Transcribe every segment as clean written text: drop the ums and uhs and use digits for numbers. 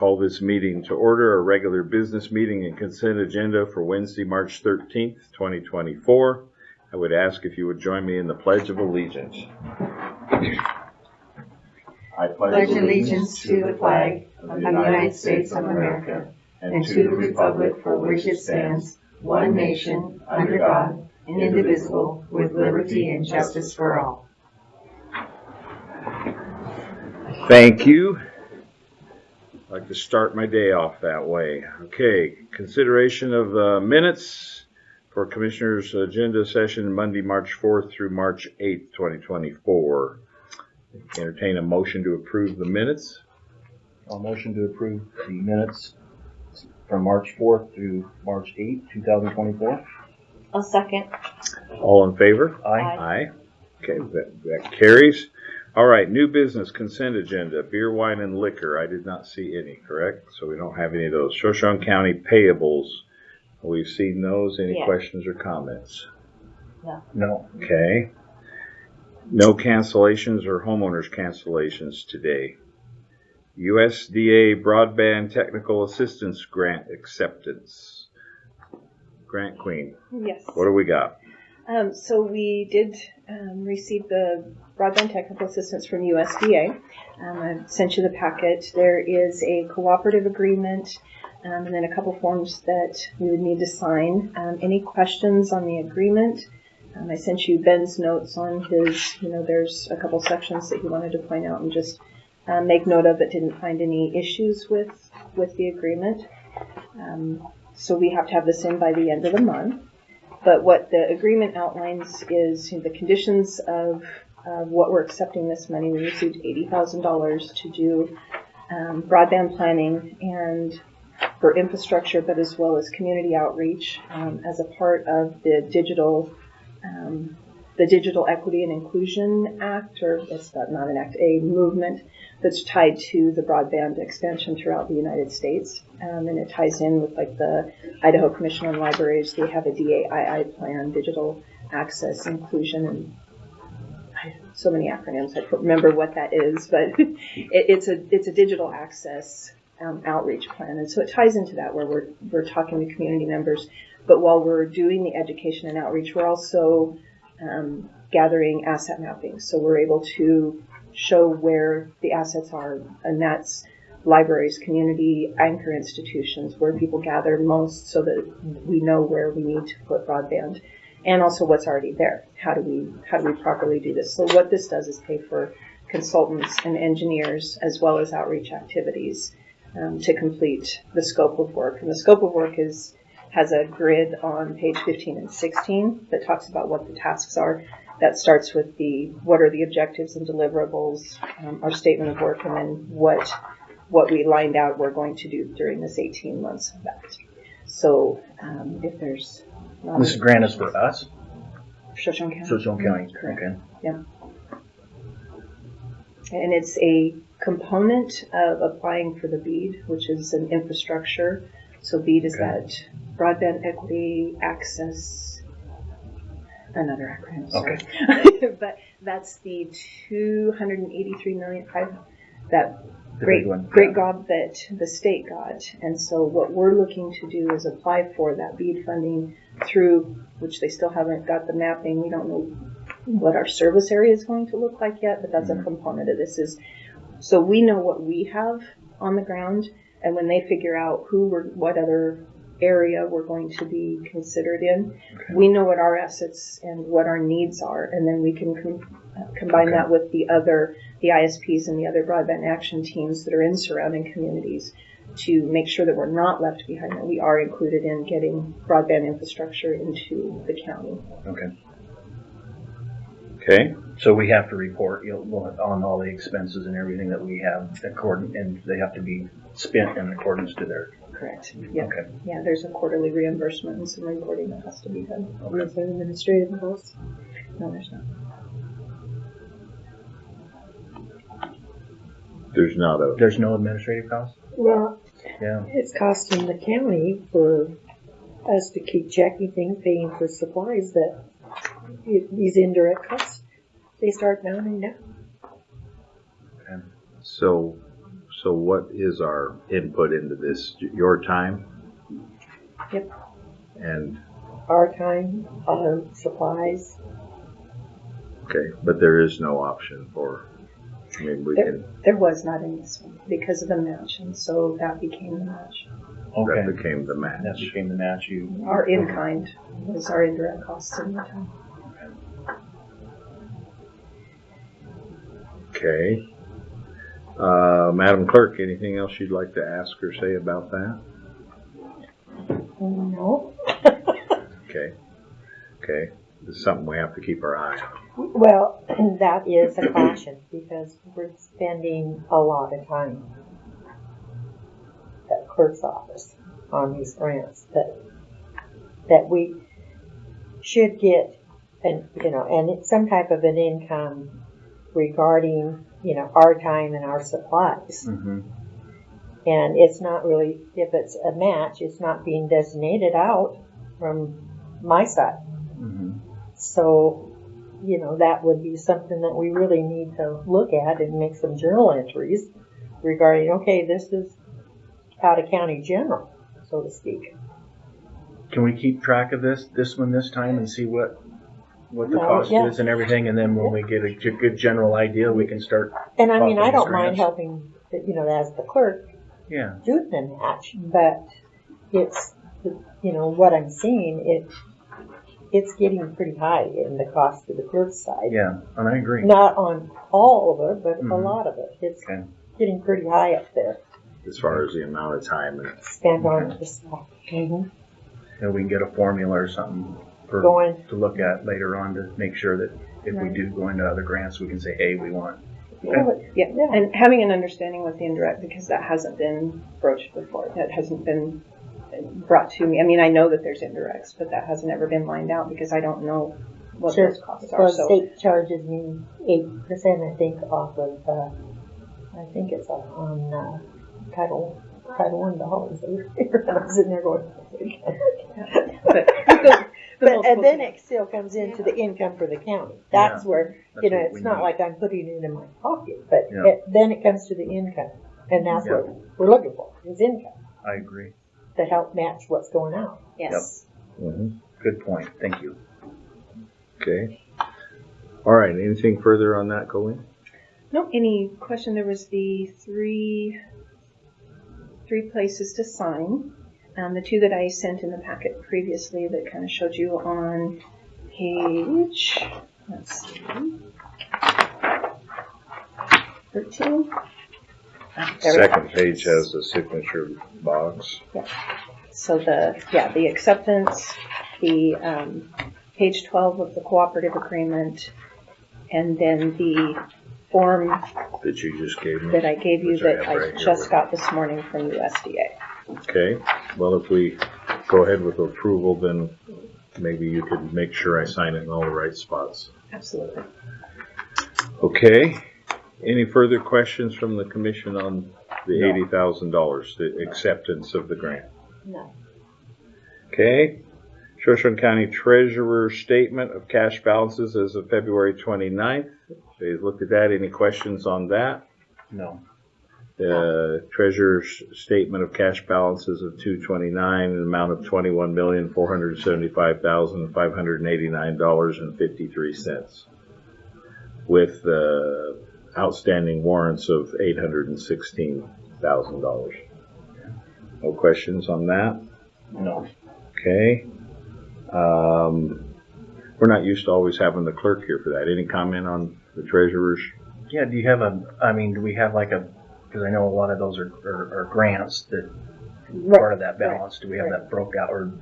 Call this meeting to order, a regular business meeting and consent agenda for Wednesday, March 13th, 2024. I would ask if you would join me in the Pledge of Allegiance. I pledge allegiance to the flag of the United States of America and to the republic for which it stands, one nation, under God, indivisible, with liberty and justice for all. Thank you. I'd like to start my day off that way. Okay, consideration of minutes for Commissioners' agenda session Monday, March 4th through March 8th, 2024. Entertain a motion to approve the minutes. I'll motion to approve the minutes from March 4th through March 8th, 2024. I'll second. All in favor? Aye. Aye. Okay, that carries. All right, new business consent agenda, beer, wine, and liquor. I did not see any, correct? So we don't have any of those. Shoshone County payables. We've seen those. Any questions or comments? No. Okay. No cancellations or homeowners cancellations today. USDA Broadband Technical Assistance Grant acceptance. Grant Queen. Yes. What do we got? So we did receive the broadband technical assistance from USDA. I sent you the packet. There is a cooperative agreement and then a couple forms that we would need to sign. Any questions on the agreement? I sent you Ben's notes on his, there's a couple sections that he wanted to point out and just make note of, but didn't find any issues with the agreement. So we have to have this in by the end of the month. But what the agreement outlines is the conditions of what we're accepting this money. We received $80,000 to do broadband planning and for infrastructure, but as well as community outreach as a part of the Digital Equity and Inclusion Act, or it's not an act, a movement that's tied to the broadband expansion throughout the United States. And it ties in with like the Idaho Commission on Libraries. They have a DAII plan, Digital Access Inclusion, and so many acronyms. I don't remember what that is, but it's a digital access outreach plan. And so it ties into that where we're talking to community members. But while we're doing the education and outreach, we're also gathering asset mapping. So we're able to show where the assets are, and that's libraries, community anchor institutions, where people gather most so that we know where we need to put broadband, and also what's already there. How do we properly do this? So what this does is pay for consultants and engineers as well as outreach activities to complete the scope of work. And the scope of work has a grid on page 15 and 16 that talks about what the tasks are. That starts with what are the objectives and deliverables, our statement of work, and then what we lined out we're going to do during this 18 months of that. So if there's... This grant is for us? Shoshone County. Shoshone County, Correct. Okay. Yeah. And it's a component of applying for the BEAD, which is an infrastructure. So BEAD is that Broadband Equity Access... Another acronym, sorry. Okay. But that's the $283 million, that great job that the state got. And so what we're looking to do is apply for that BEAD funding through, which they still haven't got the mapping. We don't know what our service area is going to look like yet, but that's a component of this. So we know what we have on the ground, and when they figure out what other area we're going to be considered in, we know what our assets and what our needs are, and then we can combine that with the ISPs and the other broadband action teams that are in surrounding communities to make sure that we're not left behind, that we are included in getting broadband infrastructure into the county. Okay. So we have to report on all the expenses and everything that we have, and they have to be spent in accordance to their... Correct. Yeah. Okay. Yeah, there's a quarterly reimbursement and some reporting that has to be done. Okay. Is there administrative costs? No, there's not. There's no administrative cost? Well, Yeah. it's costing the county for us to keep checking things, paying for supplies, that these indirect costs, they start mounting down. So So what is our input into this? Your time? Yep. And, Our time, our supplies. okay, but there is no option for, I mean, we can, There was not in this one because of the match, and so that became the match. Okay. that became the match. That became the match. You. Our in-kind was our indirect costs in the town. Okay. Madam Clerk, anything else you'd like to ask or say about that? No. Okay. Okay. This is something we have to keep our eye on. Well, that is a caution because we're spending a lot of time at clerk's office on these grants that we should get and it's some type of an income regarding, our time and our supplies. Mm-hmm. And it's not really, if it's a match, it's not being designated out from my side. Mm-hmm. So, that would be something that we really need to look at and make some journal entries regarding, okay, this is out of county general, so to speak. Can we keep track of this time and see what the No, cost yeah. is and everything, and then when we get a good general idea, we can start. And I mean, I Talking don't these mind grants. helping, as the clerk, Yeah. do the match, but it's, what I'm seeing, it's getting pretty high in the cost of the clerk's side. Yeah, and I agree. Not on all of it, but a Mhm. lot of it. It's Okay. getting pretty high up there. As far as the amount of time and Spend on the stuff. Mm-hmm. And we can get a formula or something to look at later on to make sure that if we do go into other grants, we can say, hey, we want. Yeah, and having an understanding with the indirect, because that hasn't been broached before. That hasn't been brought to me. I mean, I know that there's indirects, but that hasn't ever been lined out because I don't know what Sure. those costs Well, are. the So state charges me 8%, I think, off of, I think it's on Title I dollars. And I'm sitting there going, but and then it still comes into the income for the county. That's where, That's what it's we not need. like I'm putting it in my pocket, but Yeah. then it comes to the income. And that's Yeah. what we're looking for, is income I agree. to help match what's going out. yes. Good point. Thank you. okay. All right. Anything further on that, Colleen? No, any question? There was the three places to sign. The two that I sent in the packet previously that kind of showed you on page, let's see, 13. There we go. Second page has the signature box. So the acceptance, the page 12 of the cooperative agreement, and then the form That you just gave me. that I gave you Which I that have I right here just with got this morning from USDA. Okay, well, if we go ahead with approval, then maybe you could make sure I sign it in all the right spots. Absolutely. Okay, any further questions from the commission on the No. $80,000, the acceptance of the grant? No. Okay, Shoshone County Treasurer's Statement of Cash Balances as of February 29th. They've looked at that, any questions on that? No. The treasurer's statement of cash balances of $229, an amount of $21,475,589.53, with outstanding warrants of $816,000. No questions on that? No. Okay. We're not used to always having the clerk here for that. Any comment on the treasurer's? Yeah, do we have like because I know a lot of those are grants that part of that balance. Do we have that broke out or?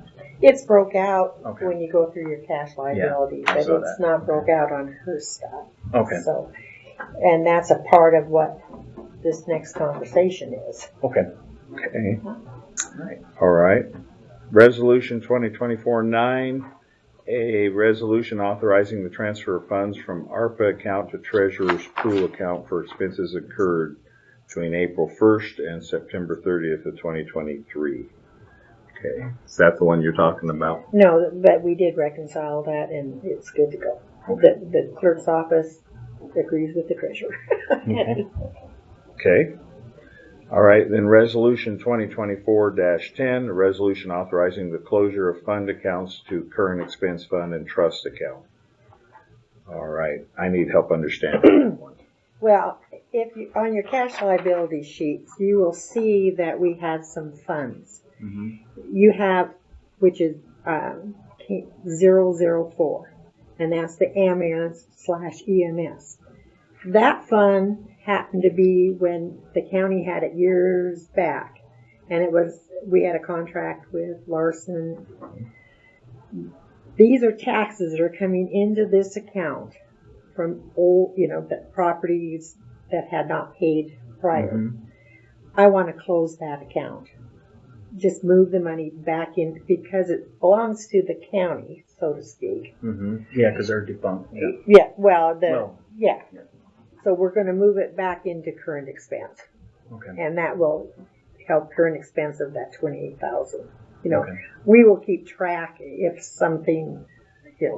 It's broke out Okay. when you go through your cash liability, I but saw it's that. not broke out on her stuff. Okay. So, and that's a part of what this next conversation is. Okay. Okay. Right. All right. Resolution 2024-9, a resolution authorizing the transfer of funds from ARPA account to Treasurer's Pool account for expenses incurred between April 1st and September 30th of 2023. Okay. Is that the one you're talking about? No, but we did reconcile that and it's good to go. The clerk's office agrees with the treasurer. Okay. Okay. All right, then resolution 2024-10, a resolution authorizing the closure of fund accounts to current expense fund and trust account. All right, I need help understanding that one. Well, if you, on your cash liability sheets, you will see that we have some funds. You have, which is 004, and that's the ambulance/EMS. That fund happened to be when the county had it years back, and we had a contract with Larson. These are taxes that are coming into this account from old, the properties that had not paid prior. I want to close that account. Just move the money back in because it belongs to the county, so to speak. Yeah, because they're defunct. Yeah. Yeah. So we're going to move it back into current expense, Okay. and that will help current expense of that 28,000. Okay. We will keep track if something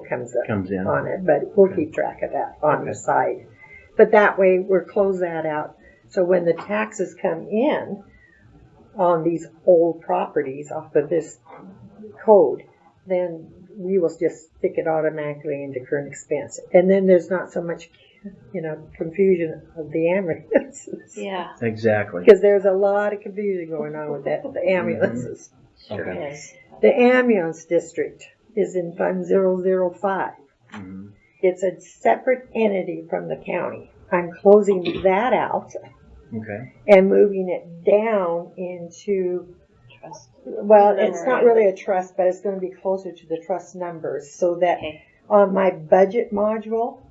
comes in on it, but we'll keep track of that on the side. But that way we'll close that out. So when the taxes come in on these old properties off of this code, then we will just stick it automatically into current expense. And then there's not so much, confusion of the ambulances. Yeah. Exactly. Because there's a lot of confusion going on with that, the ambulances. Okay. Yes. The ambulance district is in Fund 005. It's a separate entity from the county. I'm closing that out Okay. and moving it down into, Trust. well, it's not really a trust, but it's going to be closer to the trust numbers so that Okay. on my budget module,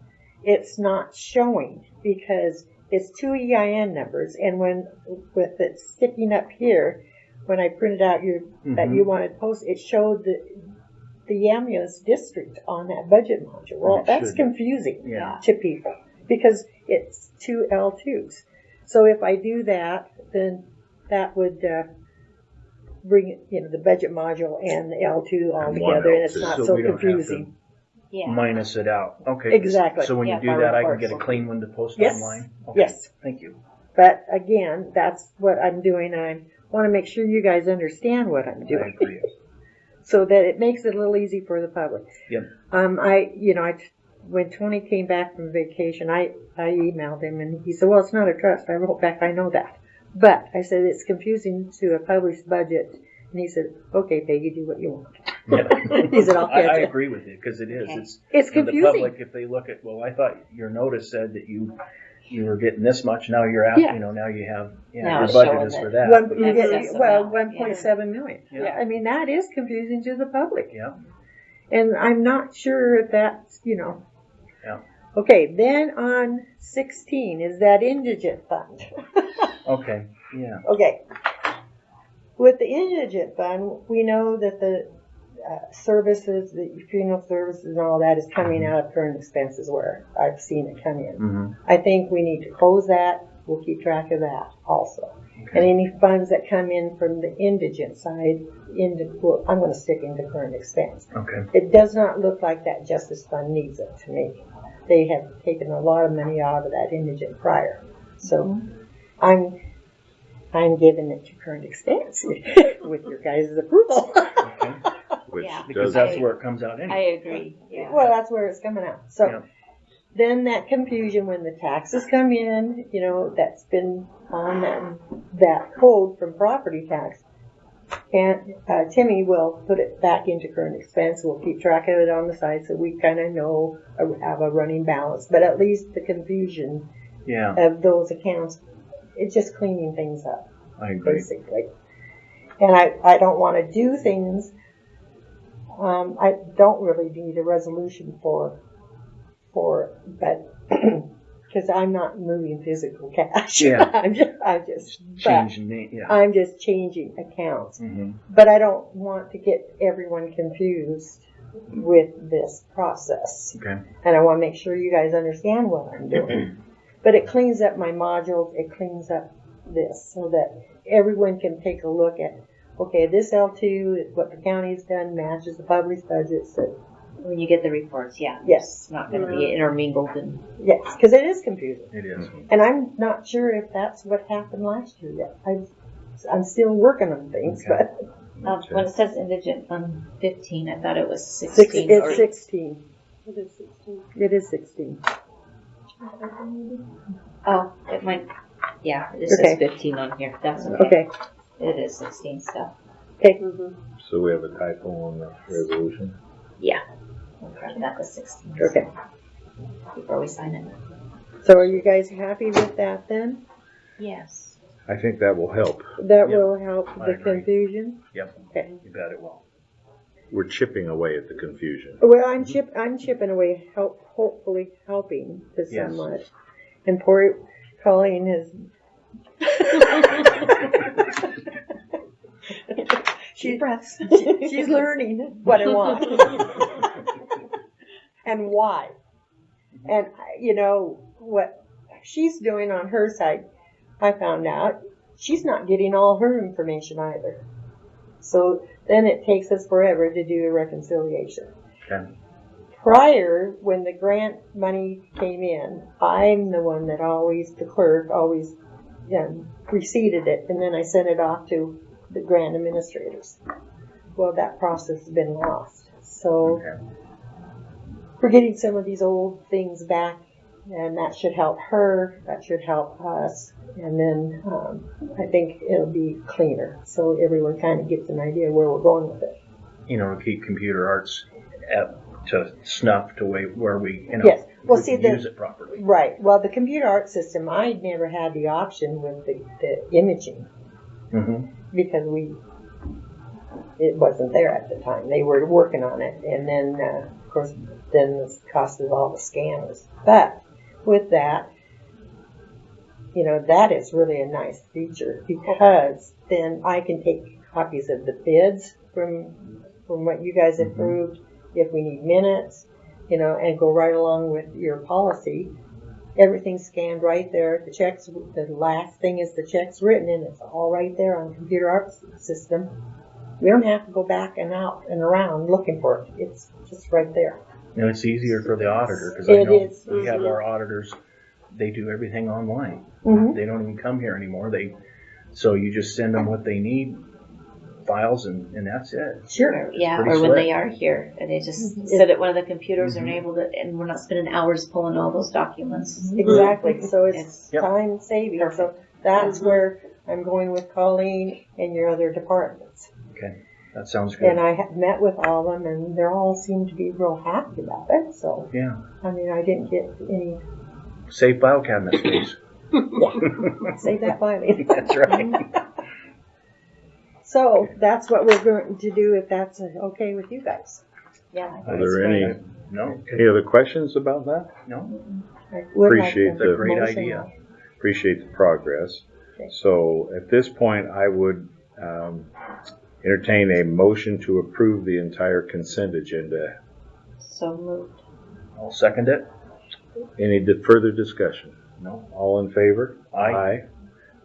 it's not showing because it's 2 EIN numbers. And with it sticking up here, when I printed out that you wanted post, it showed the ambulance district on that budget module. Well, It that's should. confusing Yeah. to people because it's 2 L2s. So if I do that, then that would bring the budget module and the L2 all And together, one and it's L2. not So so we don't have to- confusing. Yeah. Minus it out. Okay. Exactly. So when you Yeah, do my that, I can reports. get a clean one to post Yes. online? Okay. Yes. Thank you. But again, that's what I'm doing. I want to make sure you guys understand what I'm I doing, agree. so that it makes it a little easy for the public. Yep. When Tony came back from vacation, I emailed him and he said, "Well, it's not a trust." I wrote back, "I know that," but I said it's confusing to a published budget, and he said, "Okay, Peggy, do what you want." Yeah. He said, "I'll catch I you." agree with you because it is. Okay. It's For the confusing. public, if they look at, well, I thought your notice said that you were getting this much. Now you're asking, Yeah. now you have, Now your it's budget showing is it. for that. One, but- you get, Excess well, amount, 1.7 million. Yeah. I mean, that is confusing to the public. Yeah. And I'm not sure if that's, Yeah. Okay, then on 16 is that indigent fund. Okay. Yeah. Okay. With the indigent fund, we know that the services, the funeral services and all that is coming out of current expenses where I've seen it come in. Mm-hmm. I think we need to close that. We'll keep track of that also. And any funds that come in from the indigent side, I'm going to stick into current expense. Okay. It does not look like that justice fund needs it to me. They have taken a lot of money out of that indigent prior. So I'm giving it to current expense with your guys' approval. Okay. Which Yeah. Because does, that's where it comes out I anyway. agree. Yeah. Well, that's where it's coming out. So Yeah. then that confusion when the taxes come in, that's been on that code from property tax. And Timmy will put it back into current expense. We'll keep track of it on the side so we kind of know, have a running balance. But at least the confusion Yeah. of those accounts, it's just cleaning things up, I agree. basically. And I don't want to do things. I don't really need a resolution for but because I'm not moving physical cash. Yeah. I'm just Changing name. Yeah. I'm just changing accounts. Mm-hmm. But I don't want to get everyone confused with this process. Okay. And I want to make sure you guys understand what I'm doing. But it cleans up my modules. It cleans up this so that everyone can take a look at, okay, this L2, what the county's done matches the published budgets that When you get the reports, yeah. Yes, It's not gonna be intermingled and. yes, because it is confusing. It is. And I'm not sure if that's what happened last year yet. I'm still working on things, Okay. but When it says indigent fund 15, I thought it was it's 16. 16. It is 16. Oh, it might, yeah, it Okay. says 15 on here. That's okay. Okay. It is 16 stuff. So we have a typo on the resolution. We'll correct that to 16 Okay. before we sign it. So are you guys happy with that then? Yes. I think that will help. That Yep. will help I the agree. confusion? Yep. Okay. You bet it will. We're chipping away at the confusion. Well, I'm chipping away, hopefully helping to Yes. somewhat. And poor Colleen is. She's learning what I want and why. And you know what she's doing on her side, I found out she's not getting all her information either. So then it takes us forever to do a reconciliation. Okay. Prior, when the grant money came in, I'm the one that the clerk always receipted it, and then I sent it off to the grant administrators. Well, that process has been lost. So Okay. we're getting some of these old things back, and that should help her, that should help us, and then I think it'll be cleaner, so everyone kind of gets an idea where we're going with it. You know, to keep computer arts to snuff to where we, Yes. Well, we see, can use it properly. Right. Well, the computer art system, I'd never had the option with the imaging Mm-hmm. because it wasn't there at the time. They were working on it, and then of course, then the cost of all the scanners. But with that, that is really a nice feature because then I can take copies of the bids from what you guys approved. If we need minutes, and go right along with your policy. Everything's scanned right there. The checks, the last thing is the check's written, and it's all right there on the computer art system. We don't have to go back and out and around looking for it. It's just right there. It's easier for the auditor because I It know is. we have our auditors. They do everything online. Mm-hmm. They don't even come here anymore. So you just send them what they need, files, and that's it. Sure. Yeah, Pretty or when slick. they are here and they just sit at one of the computers and are able to, and we're not spending hours pulling all those documents. Exactly. So it's It's Yep. time saving. So that's where I'm going with Colleen and your other departments. Okay, that sounds good. And I have met with all of them, and they all seem to be real happy about it. So, Yeah, I mean, I didn't get any. save file cabinet space. Say that finally. That's right. So that's what we're going to do if that's okay with you guys. Yeah. Are there any No, other questions about that? no. I would like Appreciate to the- It's a great motion idea. that. Appreciate the progress. Okay. So at this point, I would entertain a motion to approve the entire consent agenda. So moved. I'll second it. Any further discussion? No. All in favor? Aye.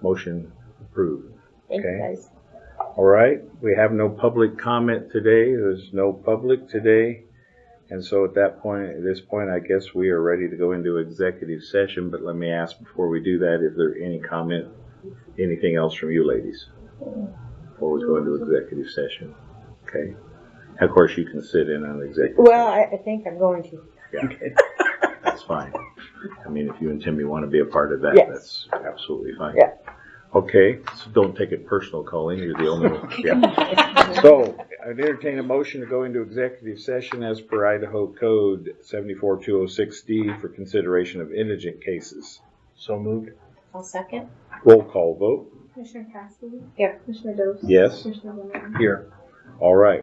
Motion approved. Thank you, Okay. guys. All right, we have no public comment today. There's no public today. And so at this point, I guess we are ready to go into executive session, but let me ask before we do that, is there any comment, anything else from you ladies before we go into executive session? Okay. Of course, you can sit in on the executive Well, session. I think I'm going to. Yeah, that's fine. I mean, if you and Timmy want to be a part of that, Yes. that's absolutely fine. Yeah. Okay, so don't take it personal, Colleen, you're the only one. Yeah. So, I'd entertain a motion to go into executive session as per Idaho Code 74206D for consideration of indigent cases. So moved. I'll second. Roll call vote. Commissioner Cassidy? Here. Commissioner Doce? Yes. Commissioner Zimmerman? Here. All right.